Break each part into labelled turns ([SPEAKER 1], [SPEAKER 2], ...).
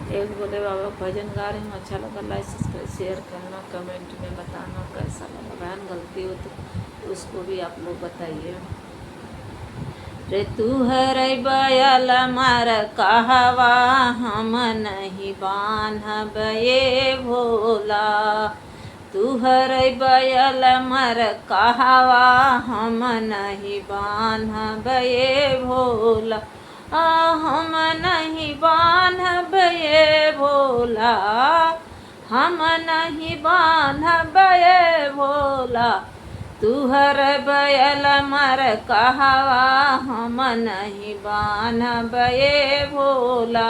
[SPEAKER 1] एक बोले बाबा भजन गा रहे हैं, अच्छा लगा लाइक सब्सक्राइब शेयर करना, कमेंट में बताना कैसा लगा। बहन गलती हो तो उसको भी आप लोग बताइए। रे तू हर बयल मार कहवा हम नहीं बान्हब ये भोला, तू हर बयल मर कहवा हम नहीं बान्हब ये भोला, हम नहीं बान्हब ये भोला, हम नहीं बान्हब ये भोला, तुहर बयल मर कहवा हम नहीं बान्हब ये भोला,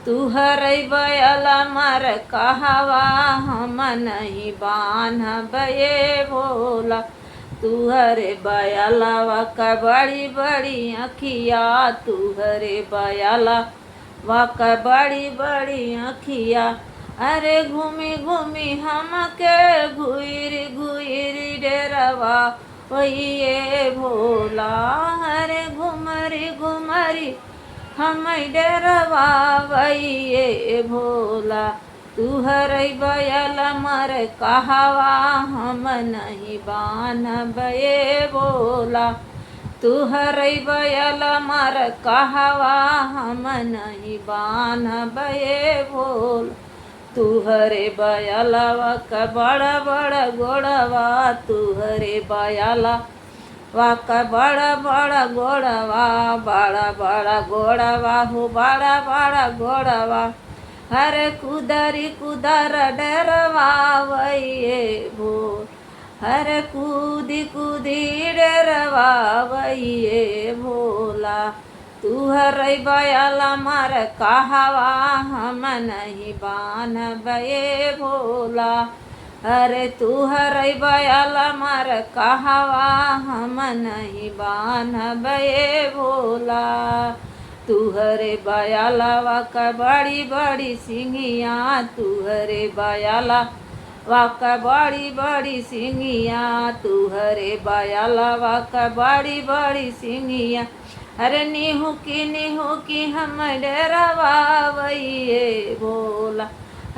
[SPEAKER 1] तुहर बयल मर कहवा हम नहीं बान्हब ये भोला, तुहरे बयलवा का बड़ी बड़ी अखिया, तुहरे बयलवा का बड़ी बड़ी अखिया, अरे घूमी घूमी हमके घुरी घुरी डेरवा वही भोला, अरे घुमरी घुमरी हम डेरवा वही भोला, तुहर बयल मर कहवा हम नहीं बान्हब ये भोला, तुहर बयल मर कहवा हम नहीं बान्हब ये भोला, तुहरे बयलवा का बड़ा बड़ा गोड़वा, तुहरे बयलवा का बड़ा बड़ा गोड़वा, बड़ा बड़ा गोड़वा हो बड़ा बड़ा गोड़वा, हरे कुदरी कुदर डरवा वही भोल, हरे कूदी कूदी डरवा वही भोला, तुहर बयल मर कहवा हम नहीं बान्हब ये भोला, अरे तुहर बयल मर कहवा हम नहीं बान्हब ये भोला, तुहरे बयलवा का बड़ी बड़ी सिंगिया, तुहरे बयलवा का बड़ी बड़ी सिंगिया, तुहरे बयलवा का बड़ी बड़ी सिंगिया, अरे निहू की हम डरवा वही भोला,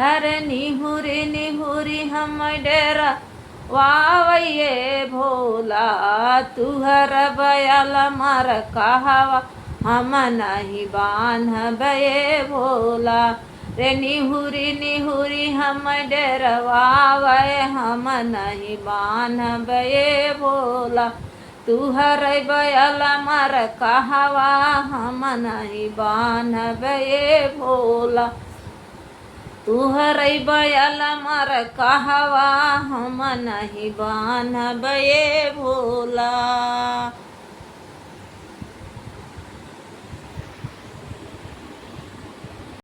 [SPEAKER 1] अरे निहुरी हम डरवा वही भोला, तुहर बयल मर कहवा हम नहीं बान्हब ये भोला, रे निहुरी हम डरवा वही हम नहीं बान्हब ये भोला, तुहर बयल मर कहवा हम नहीं बान्हब ये भोला, तुहर बयल मर कहवा हम नहीं बान्हब ये भोला।